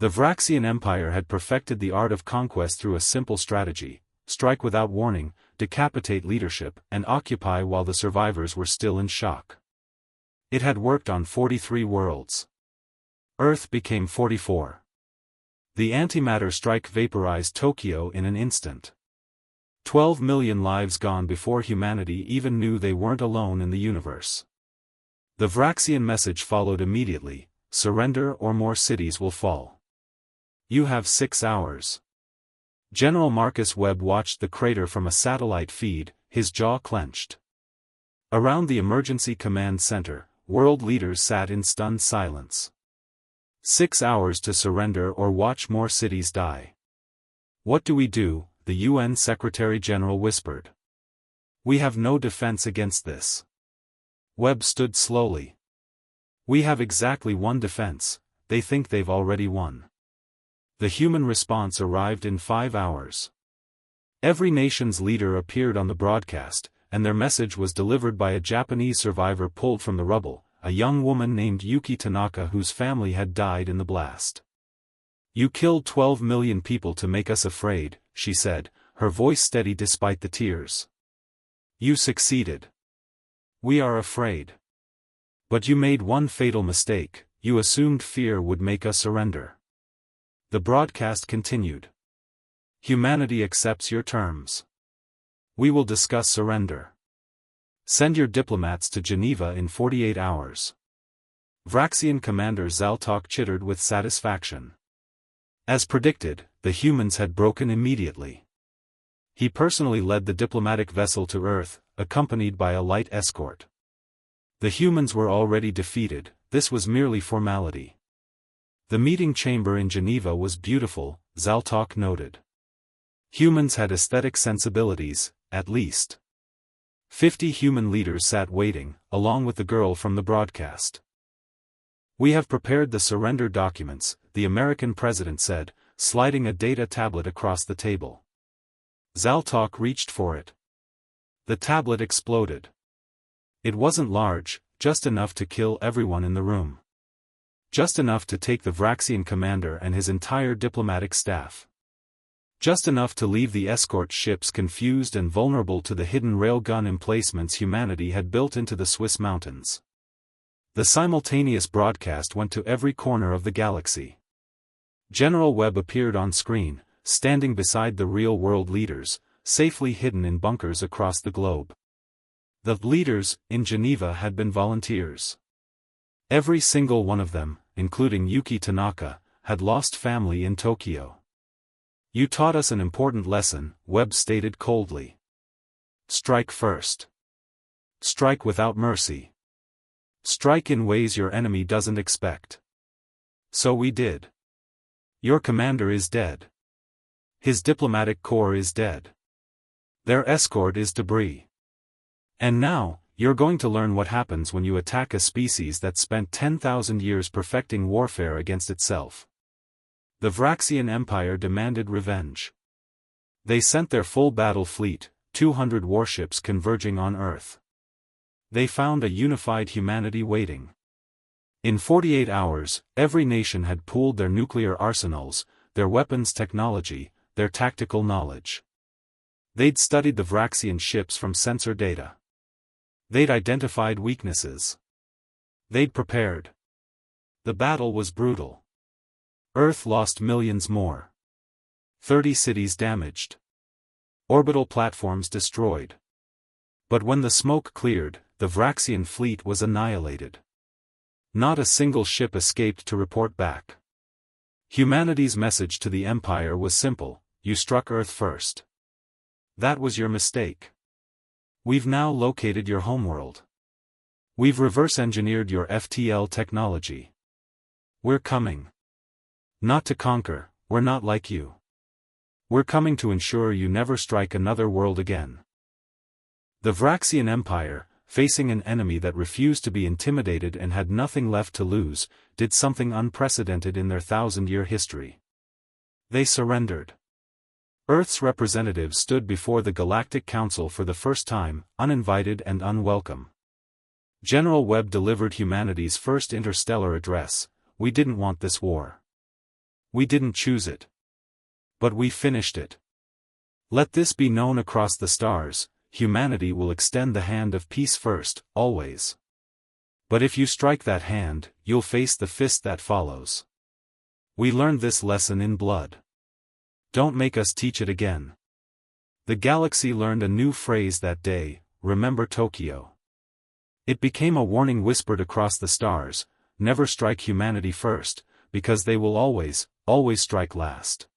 The Vraxian Empire had perfected the art of conquest through a simple strategy: strike without warning, decapitate leadership, and occupy while the survivors were still in shock. It had worked on 43 worlds. Earth became 44. The antimatter strike vaporized Tokyo in an instant. 12 million lives gone before humanity even knew they weren't alone in the universe. The Vraxian message followed immediately: surrender or more cities will fall. You have 6 hours. General Marcus Webb watched the crater from a satellite feed, his jaw clenched. Around the emergency command center, world leaders sat in stunned silence. 6 hours to surrender or watch more cities die. What do we do? The UN Secretary-General whispered. We have no defense against this. Webb stood slowly. We have exactly one defense: they think they've already won. The human response arrived in 5 hours. Every nation's leader appeared on the broadcast, and their message was delivered by a Japanese survivor pulled from the rubble, a young woman named Yuki Tanaka whose family had died in the blast. You killed 12 million people to make us afraid, she said, her voice steady despite the tears. You succeeded. We are afraid. But you made one fatal mistake: you assumed fear would make us surrender. The broadcast continued. Humanity accepts your terms. We will discuss surrender. Send your diplomats to Geneva in 48 hours. Vraxian Commander Zaltok chittered with satisfaction. As predicted, the humans had broken immediately. He personally led the diplomatic vessel to Earth, accompanied by a light escort. The humans were already defeated, this was merely formality. The meeting chamber in Geneva was beautiful, Zaltok noted. Humans had aesthetic sensibilities, at least. 50 human leaders sat waiting, along with the girl from the broadcast. We have prepared the surrender documents, the American president said, sliding a data tablet across the table. Zaltok reached for it. The tablet exploded. It wasn't large, just enough to kill everyone in the room. Just enough to take the Vraxian commander and his entire diplomatic staff. Just enough to leave the escort ships confused and vulnerable to the hidden railgun emplacements humanity had built into the Swiss mountains. The simultaneous broadcast went to every corner of the galaxy. General Webb appeared on screen, standing beside the real-world leaders, safely hidden in bunkers across the globe. The leaders, in Geneva, had been volunteers. Every single one of them, including Yuki Tanaka, had lost family in Tokyo. You taught us an important lesson, Webb stated coldly. Strike first. Strike without mercy. Strike in ways your enemy doesn't expect. So we did. Your commander is dead. His diplomatic corps is dead. Their escort is debris. And now, you're going to learn what happens when you attack a species that spent 10,000 years perfecting warfare against itself. The Vraxian Empire demanded revenge. They sent their full battle fleet, 200 warships converging on Earth. They found a unified humanity waiting. In 48 hours, every nation had pooled their nuclear arsenals, their weapons technology, their tactical knowledge. They'd studied the Vraxian ships from sensor data. They'd identified weaknesses. They'd prepared. The battle was brutal. Earth lost millions more. 30 cities damaged. Orbital platforms destroyed. But when the smoke cleared, the Vraxian fleet was annihilated. Not a single ship escaped to report back. Humanity's message to the Empire was simple: you struck Earth first. That was your mistake. We've now located your homeworld. We've reverse-engineered your FTL technology. We're coming. Not to conquer, we're not like you. We're coming to ensure you never strike another world again. The Vraxian Empire, facing an enemy that refused to be intimidated and had nothing left to lose, did something unprecedented in their 1,000-year history. They surrendered. Earth's representatives stood before the Galactic Council for the first time, uninvited and unwelcome. General Webb delivered humanity's first interstellar address: we didn't want this war. We didn't choose it. But we finished it. Let this be known across the stars, humanity will extend the hand of peace first, always. But if you strike that hand, you'll face the fist that follows. We learned this lesson in blood. Don't make us teach it again. The galaxy learned a new phrase that day, remember Tokyo. It became a warning whispered across the stars, never strike humanity first, because they will always, always strike last.